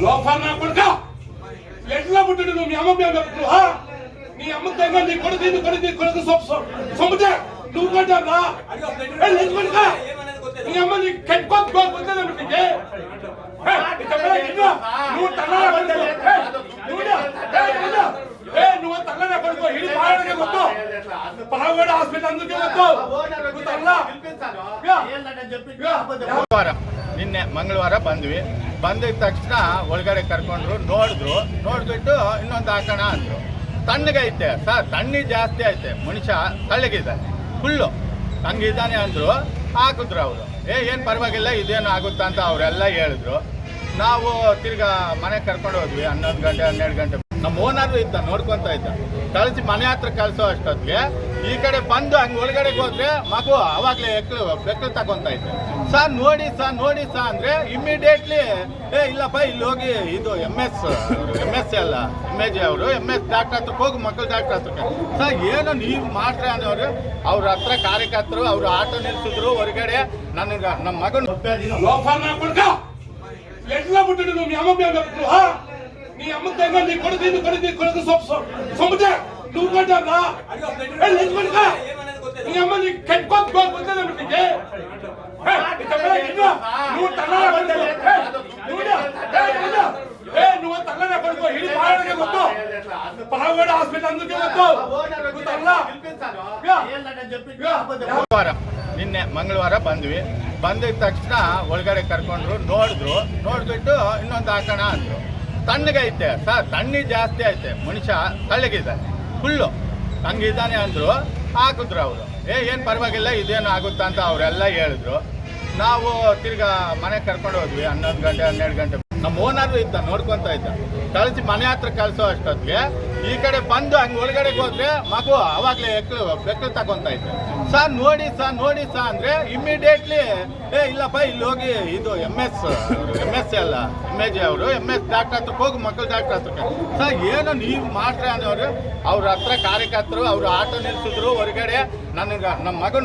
Loafer నా కొడుక ఎట్లా పుట్టిండు నువ్వు మీ అమ్మ నీ అమ్మ దగ్గర నీ కొడుకు సొమ్ముతే నువ్వు కొట్టారా నీ అమ్మ నీ కట్టుకోకపోతే నువ్వు నువ్వు తల్లనే కొడుకో ఇది పాడకే వద్దు పాలగొండ హాస్పిటల్ అందుకే వద్దు నువ్వు తల్ల ನಿನ್ನೆ ಮಂಗಳವಾರ ಬಂದ್ವಿ ಬಂದಿದ ತಕ್ಷಣ ಒಳಗಡೆ ಕರ್ಕೊಂಡ್ರು ನೋಡ್ಬಿಟ್ಟು ಇನ್ನೊಂದು ಹಾಕೋಣ ಅಂದರು. ತಣ್ಣಗೈತೆ ಸರ್, ತಣ್ಣಿ ಜಾಸ್ತಿ ಐತೆ, ಮನುಷ್ಯ ತಳ್ಳಗಿದ್ದಾನೆ ಫುಲ್ಲು ಹಂಗಿದ್ದಾನೆ ಅಂದರು. ಹಾಕಿದ್ರು ಅವರು, ಏನು ಪರವಾಗಿಲ್ಲ ಇದೇನು ಆಗುತ್ತಾ ಅಂತ ಅವರೆಲ್ಲ ಹೇಳಿದ್ರು. ನಾವು ತಿರ್ಗಾ ಮನೆಗೆ ಕರ್ಕೊಂಡು ಹೋದ್ವಿ. 11 ಗಂಟೆ 12 ಗಂಟೆ ನಮ್ಮ ಓನರು ಇದ್ದ ನೋಡ್ಕೊತಾ ಇದ್ದ. ಕಳಿಸಿ ಮನೆ ಹತ್ರ ಕಳಿಸೋ ಅಷ್ಟೊತ್ತಿಗೆ ಈ ಕಡೆ ಬಂದು ಹಂಗೆ ಒಳಗಡೆಗೆ ಹೋದ್ರೆ ಮಗು ಅವಾಗಲೇ ಬೆಕ್ಕಳು ತಗೊಂತ ಇದ್ದೆ. ಸರ್ ನೋಡಿ ಸಾ ಅಂದರೆ ಇಮ್ಮಿಡಿಯೇಟ್ಲಿ ಇಲ್ಲಪ್ಪ ಇಲ್ಲಿ ಹೋಗಿ ಇದು ಎಮ್ ಎಸ್ ಅಲ್ಲ MAG ಅವರು MS ಡಾಕ್ಟರ್ ಹತ್ರಕ್ಕೆ ಹೋಗಿ ಮಕ್ಕಳು ಡಾಕ್ಟರ್ ಹತ್ರಕ್ಕೆ. ಸರ್ ಏನು ನೀವು ಮಾಡ್ರೆ ಅನ್ನೋರು ಅವ್ರ ಹತ್ರ ಕಾರ್ಯಕರ್ತರು ಅವರು ಆಟೋ ನಿಲ್ಸಿದ್ರು ಹೊರಗಡೆ. ನನಗೆ ನಮ್ಮ ಮಗನ ఎట్లా పుట్టిండు నువ్వు మీ అమ్మ నీ అమ్మ దగ్గర నీ కొడుకు సొమ్ముతే నువ్వు కొట్టారా నీ అమ్మ నీ కట్టుకోకపోతే నువ్వు నువ్వు తల్లనే కొడుకో ఇది పాడకే వద్దు పాలగొండ హాస్పిటల్ అందుకే వద్దు నువ్వు తల్ల ನಿನ್ನೆ ಮಂಗಳವಾರ ಬಂದ್ವಿ ಬಂದಿದ ತಕ್ಷಣ ಒಳಗಡೆ ಕರ್ಕೊಂಡ್ರು ನೋಡ್ಬಿಟ್ಟು ಇನ್ನೊಂದು ಹಾಕೋಣ ಅಂದರು. ತಣ್ಣಗೈತೆ ಸರ್, ತಣ್ಣಿ ಜಾಸ್ತಿ ಐತೆ, ಮನುಷ್ಯ ತಳ್ಳಗಿದ್ದಾನೆ ಫುಲ್ಲು ಹಂಗಿದ್ದಾನೆ ಅಂದರು. ಹಾಕಿದ್ರು ಅವರು, ಏನು ಪರವಾಗಿಲ್ಲ ಇದೇನು ಆಗುತ್ತಾ ಅಂತ ಅವರೆಲ್ಲ ಹೇಳಿದ್ರು. ನಾವು ತಿರ್ಗಾ ಮನೆಗೆ ಕರ್ಕೊಂಡು ಹೋದ್ವಿ. 11 ಗಂಟೆ 12 ಗಂಟೆ ನಮ್ಮ ಓನರು ಇದ್ದ ನೋಡ್ಕೊತಾ ಇದ್ದ. ಕಳಿಸಿ ಮನೆ ಹತ್ರ ಕಳಿಸೋ ಅಷ್ಟೊತ್ತಿಗೆ ಈ ಕಡೆ ಬಂದು ಹಂಗೆ ಒಳಗಡೆಗೆ ಹೋದ್ರೆ ಮಗು ಅವಾಗಲೇ ಬೆಕ್ಕಳು ತಗೊಂತ ಇದ್ದೆ. ಸರ್ ನೋಡಿ ಸಾ ಅಂದರೆ ಇಮ್ಮಿಡಿಯೇಟ್ಲಿ ಇಲ್ಲಪ್ಪ ಇಲ್ಲಿ ಹೋಗಿ ಇದು MS ಅಲ್ಲ MAG ಅವರು MS ಡಾಕ್ಟರ್ ಹತ್ರಕ್ಕೆ ಹೋಗಿ ಮಕ್ಕಳು ಡಾಕ್ಟರ್ ಹತ್ರಕ್ಕೆ. ಸರ್ ಏನು ನೀವು ಮಾಡ್ರೆ ಅನ್ನೋರು ಅವ್ರ ಹತ್ರ ಕಾರ್ಯಕರ್ತರು ಅವರು ಆಟೋ ನಿಲ್ಸಿದ್ರು ಹೊರಗಡೆ. ನನಗೆ ನಮ್ಮ ಮಗನ